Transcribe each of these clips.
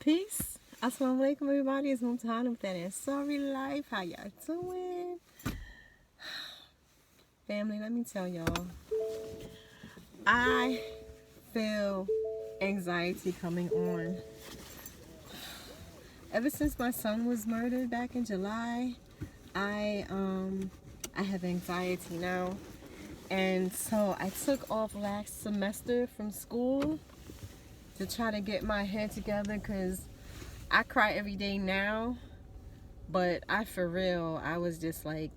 Peace. Assalamu alaikum, everybody. It's Mumtana with that Ansari Life. How y'all doing? Family, let me tell y'all. I feel anxiety coming on. Ever since my son was murdered back in July, I have anxiety now. And so I took off last semester from school to try to get my head together because I cry every day now, but for real, I was just like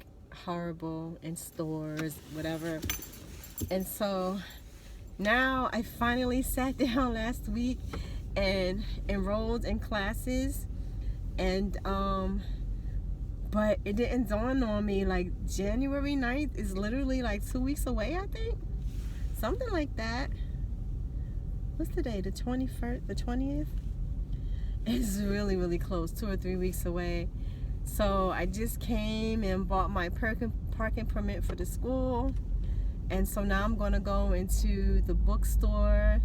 horrible in stores, whatever. And so now I finally sat down last week and enrolled in classes, and but it didn't dawn on me, like January 9th is literally like 2 weeks away, I think. Something like that. What's the day? The 21st, the 20th? It's really, really close, 2 or 3 weeks away. So I just came and bought my parking permit for the school. And so now I'm going to go into the bookstore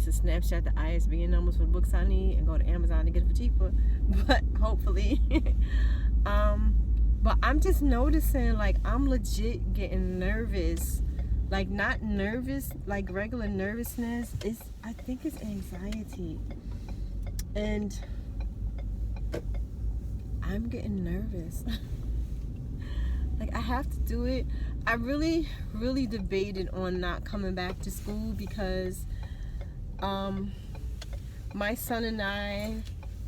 to snapshot the ISBN numbers for the books I need and go to Amazon to get it for cheaper. But hopefully. But I'm just noticing, like, I'm legit getting nervous. Like, not nervous, like regular nervousness. I think it's anxiety. And I'm getting nervous. Like, I have to do it. I really, really debated on not coming back to school because my son and I,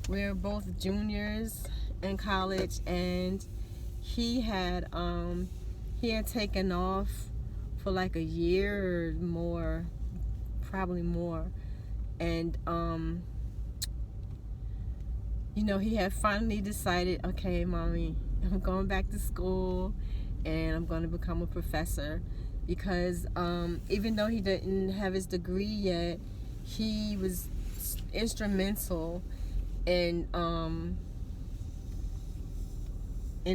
we're both juniors in college, and he had taken off for like a year or more, probably more. And you know, he had finally decided, okay, mommy, I'm going back to school and I'm going to become a professor. Because even though he didn't have his degree yet, he was instrumental in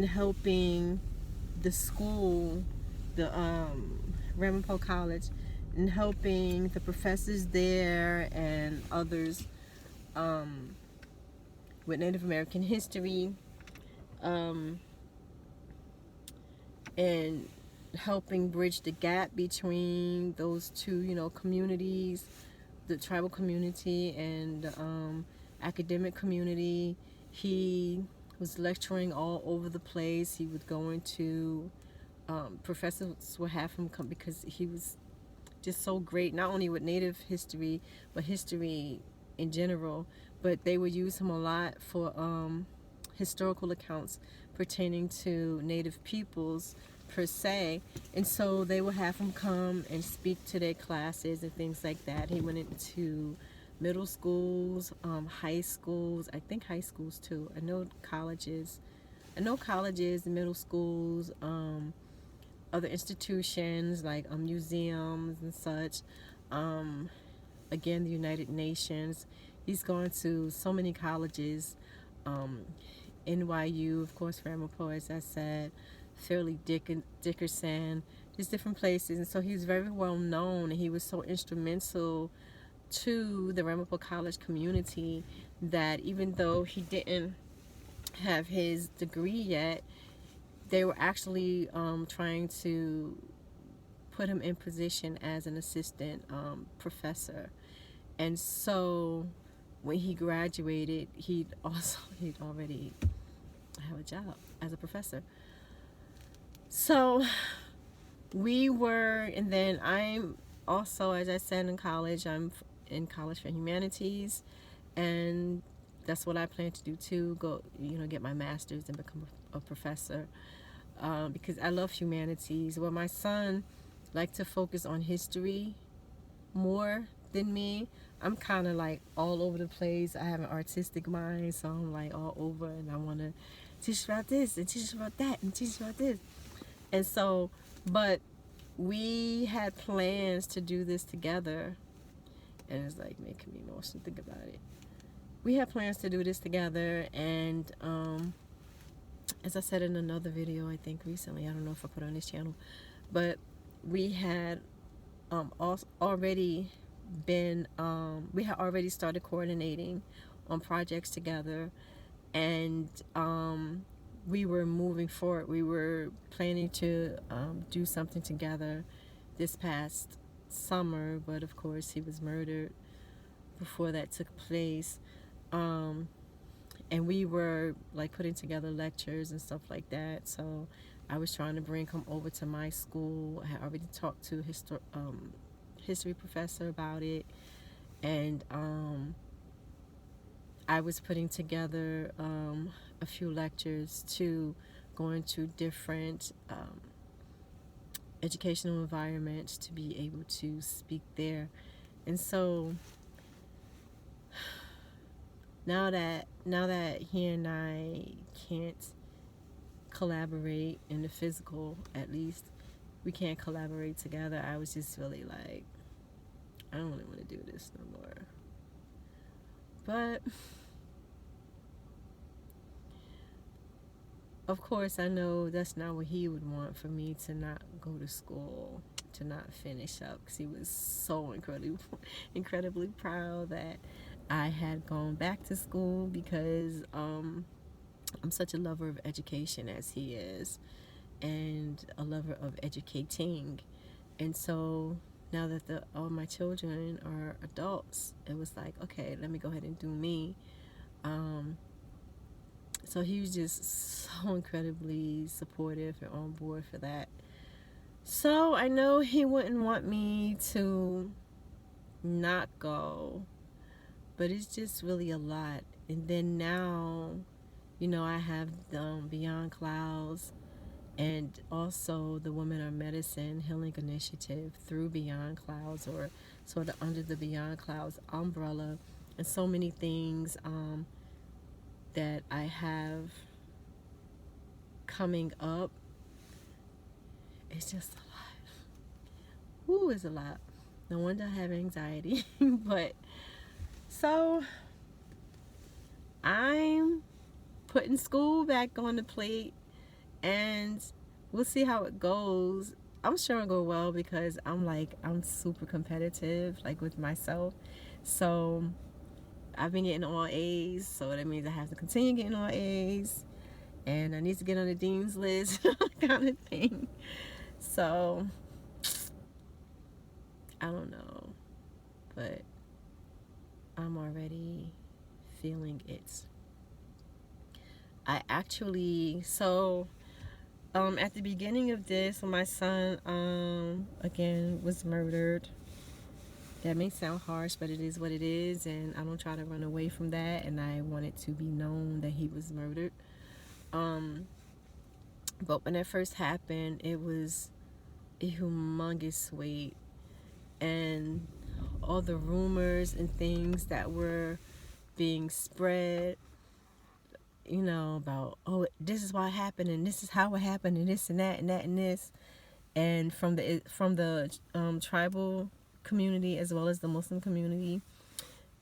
helping the school, the Ramapo College, in helping the professors there and others with Native American history, and helping bridge the gap between those two, you know, communities, the tribal community and the academic community. He was lecturing all over the place. He would go into professors would have him come because he was just so great, not only with Native history but history in general. But they would use him a lot for historical accounts pertaining to Native peoples per se. And so they would have him come and speak to their classes and things like that. He went into middle schools, high schools, I think high schools too. I know colleges, middle schools, other institutions like museums and such. Again, the United Nations. He's gone to so many colleges. NYU, of course, Ramapo, as I said, Fairleigh Dickinson, just different places. And so he was very well known, and he was so instrumental to the Ramapo College community that even though he didn't have his degree yet, they were actually trying to put him in position as an assistant professor. And so when he graduated, he'd already have a job as a professor. So we were, and then I'm also, as I said, in college. I'm in college for humanities, and that's what I plan to do too. Go, you know, get my master's and become a professor, because I love humanities. Well, my son liked to focus on history more than me. I'm kind of like all over the place. I have an artistic mind, so I'm like all over, and I want to teach about this and teach about that and teach about this. And so, but we had plans to do this together, and it's like making me emotional to think about it. We had plans to do this together, and as I said in another video, I think recently, I don't know if I put it on this channel, but we had already been we had already started coordinating on projects together, and we were moving forward. We were planning to do something together this past summer, but of course he was murdered before that took place. And we were like putting together lectures and stuff like that. So I was trying to bring him over to my school. I had already talked to history professor about it, and I was putting together a few lectures to going to different educational environments to be able to speak there. And so now that he and I can't collaborate in the physical, at least we can't collaborate together, I was just really like, I don't really want to do this no more. But of course I know that's not what he would want, for me to not go to school, to not finish up, because he was so incredibly proud that I had gone back to school, because I'm such a lover of education as he is, and a lover of educating. And so now that all my children are adults, it was like, okay, let me go ahead and do me. So he was just so incredibly supportive and on board for that. So I know he wouldn't want me to not go, but it's just really a lot. And then now, I have Beyond Clouds, and also the Women Are Medicine Healing Initiative through Beyond Clouds, or sort of under the Beyond Clouds umbrella, and so many things that I have coming up. It's just a lot. Ooh, it's a lot. No wonder I have anxiety. But so I'm putting school back on the plate, and we'll see how it goes. I'm sure it'll go well, because I'm super competitive, like with myself. So I've been getting all A's, so that means I have to continue getting all A's, and I need to get on the dean's list, kind of thing. So I don't know, but I'm already feeling it. I actually, so at the beginning of this, when my son again was murdered, that may sound harsh, but it is what it is, and I don't try to run away from that, and I want it to be known that he was murdered. But when that first happened, it was a humongous weight, and all the rumors and things that were being spread, about, oh, this is why it happened, and this is how it happened, and this and that and that and this, and from the tribal community as well as the Muslim community,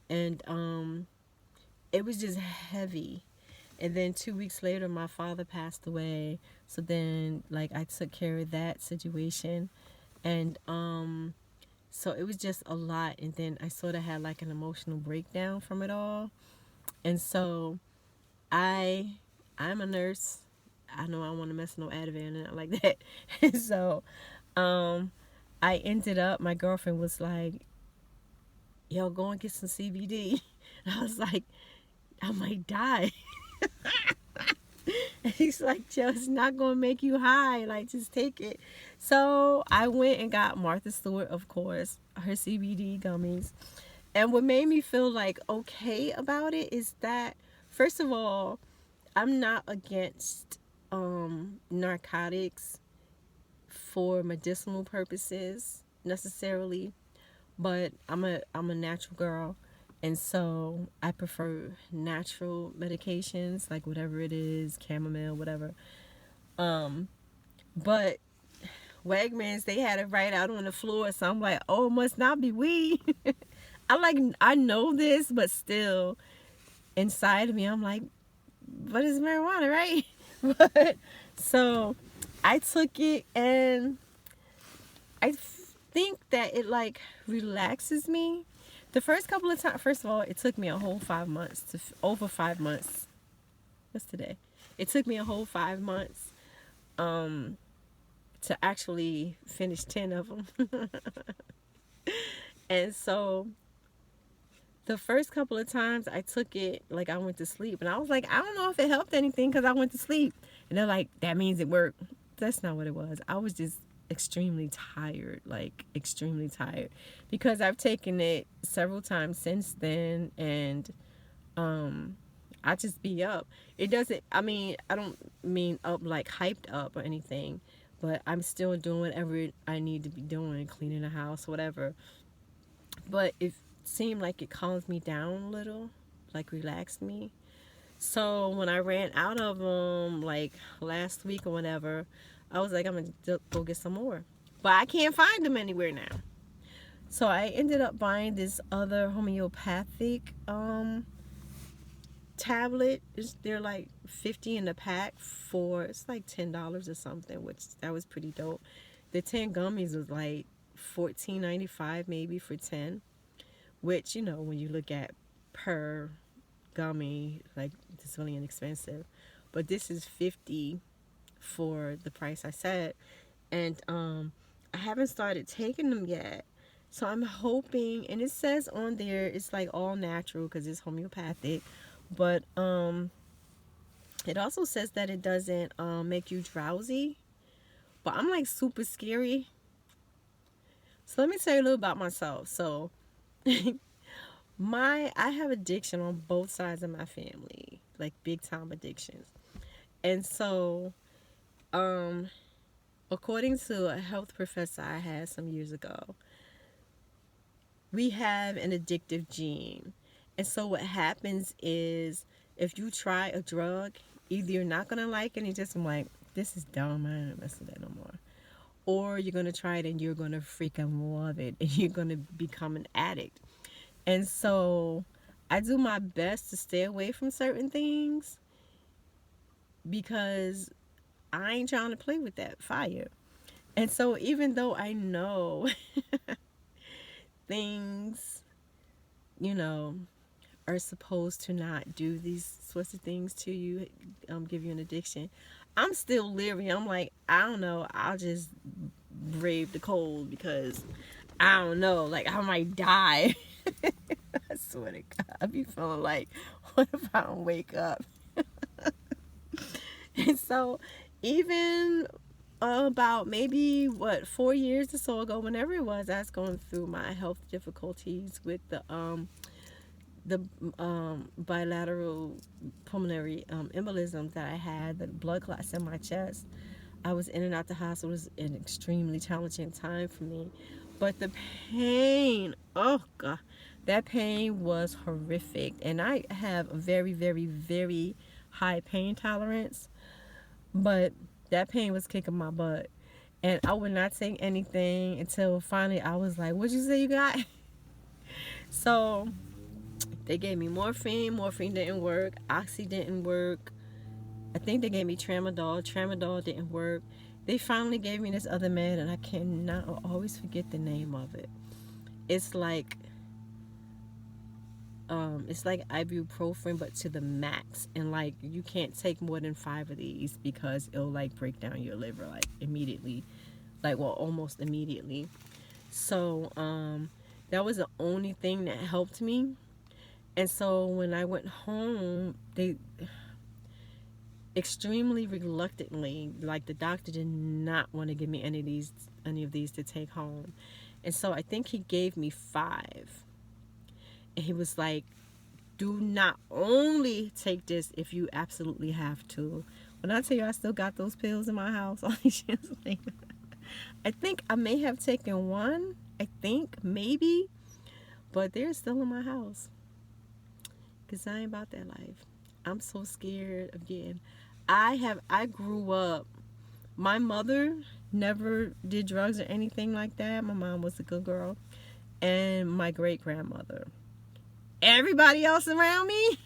and it was just heavy. And then 2 weeks later, my father passed away. So then, I took care of that situation, and so it was just a lot. And then I sort of had an emotional breakdown from it all. And so I'm a nurse. I know I don't want to mess no Ativan and nothing like that. And so I ended up, my girlfriend was like, yo, go and get some CBD. And I was like, I might die. And he's like, yo, it's not going to make you high. Just take it. So I went and got Martha Stewart, of course, her CBD gummies. And what made me feel okay about it is that, first of all, I'm not against narcotics for medicinal purposes necessarily, but I'm a natural girl, and so I prefer natural medications, whatever it is, chamomile, whatever. But Wegmans, they had it right out on the floor, so I'm like, oh, it must not be weed. I know this, but still inside of me I'm like, but it's marijuana, right? But so I took it, and I think that it relaxes me, The first couple of times, first of all, it took me a whole 5 months over 5 months. What's today? It took me a whole 5 months to actually finish 10 of them. And so the first couple of times I took it, like I went to sleep. And I was like, I don't know if it helped anything because I went to sleep. And they're like, that means it worked. That's not what it was. I was just extremely tired, like extremely tired. Because I've taken it several times since then. And I just be up. It doesn't, I mean, I don't mean up like hyped up or anything. But I'm still doing whatever I need to be doing, cleaning the house, whatever. But it seemed like it calmed me down a little, like relaxed me. So when I ran out of them, like last week or whatever, I was like, I'm going to go get some more. But I can't find them anywhere now. So I ended up buying this other homeopathic tablet. They're like 50 in the pack for, it's like $10 or something, which that was pretty dope. The 10 gummies was like $14.95 maybe for 10, which, you know, when you look at per gummy, like it's really inexpensive. But this is 50 for the price I said. And I haven't started taking them yet. So I'm hoping, and it says on there it's like all natural because it's homeopathic, but it also says that it doesn't make you drowsy. But I'm like super scary. So let me tell you a little about myself. So I have addiction on both sides of my family, like big time addictions. And so according to a health professor I had some years ago, we have an addictive gene. And so what happens is if you try a drug, either you're not going to like it and you're just like, this is dumb, I don't mess with that no more. Or you're going to try it and you're going to freaking love it and you're going to become an addict. And so I do my best to stay away from certain things because I ain't trying to play with that fire. And so even though I know things, you know, are supposed to not do these sorts of things to you, give you an addiction, I'm still leery. I'm like, I don't know, I'll just brave the cold because I don't know, like I might die. I swear to God, I be feeling like, what if I don't wake up? And so even about maybe 4 years or so ago, whenever it was, I was going through my health difficulties with the bilateral pulmonary embolism that I had, the blood clots in my chest. I was in and out the hospital. It was an extremely challenging time for me. But the pain, oh God, that pain was horrific. And I have a very, very, very high pain tolerance. But that pain was kicking my butt. And I would not take anything until finally I was like, what'd you say you got? So they gave me morphine. Morphine didn't work. Oxy didn't work. I think they gave me tramadol. Tramadol didn't work. They finally gave me this other med, and I cannot, I always forget the name of it. It's like ibuprofen, but to the max. And like you can't take more than 5 of these because it'll like break down your liver like immediately, like well almost immediately. So that was the only thing that helped me. And so when I went home, they extremely reluctantly, like the doctor did not want to give me any of these to take home. And so I think he gave me 5. And he was like, do not only take this if you absolutely have to. When I tell you I still got those pills in my house, all these years later, I think I may have taken one, I think, maybe, but they're still in my house. Because I ain't about that life. I'm so scared of getting... I grew up... My mother never did drugs or anything like that. My mom was a good girl. And my great-grandmother. Everybody else around me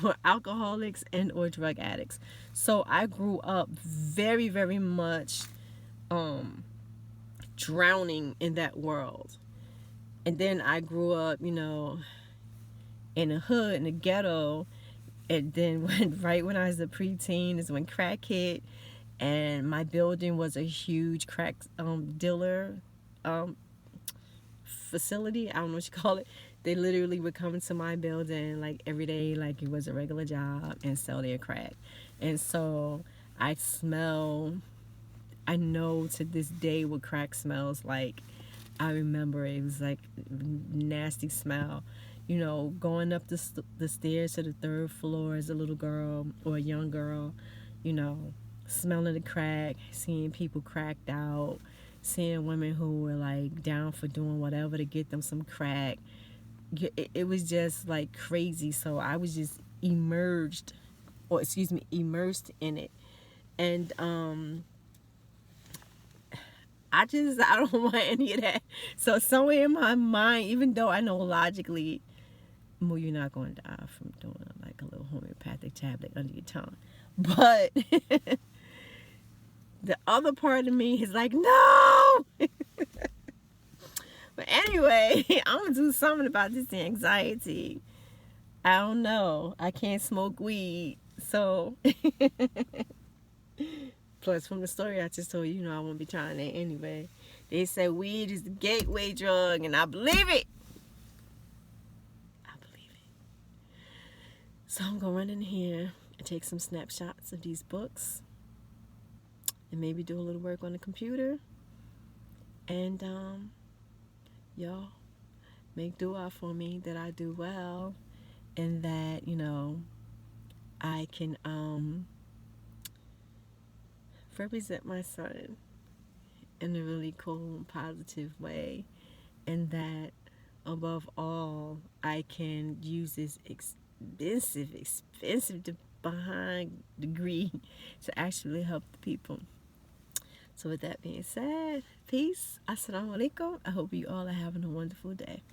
were alcoholics and or drug addicts. So I grew up very, very much drowning in that world. And then I grew up, you know, in the hood, in the ghetto. And then right when I was a preteen is when crack hit, and my building was a huge crack dealer um, facility. I don't know what you call it. They literally would come into my building like every day, like it was a regular job, and sell their crack. And so I smell. I know to this day what crack smells like. I remember it was like nasty smell. You know, going up the stairs to the third floor as a little girl or a young girl, you know, smelling the crack, seeing people cracked out, seeing women who were like down for doing whatever to get them some crack. It was just like crazy. So I was just immersed in it. And I don't want any of that. So somewhere in my mind, even though I know logically, well, you're not going to die from doing like a little homeopathic tablet under your tongue. But the other part of me is like, no! But anyway, I'm going to do something about this anxiety. I don't know. I can't smoke weed. So, plus from the story I just told you, you know, I won't be trying that anyway. They say weed is the gateway drug, and I believe it. So I'm going to run in here and take some snapshots of these books and maybe do a little work on the computer. And y'all make dua for me that I do well and that, you know, I can represent my son in a really cool, positive way, and that above all, I can use this expensive behind degree to actually help the people. So with that being said, peace. Assalamu alaikum. I hope you all are having a wonderful day.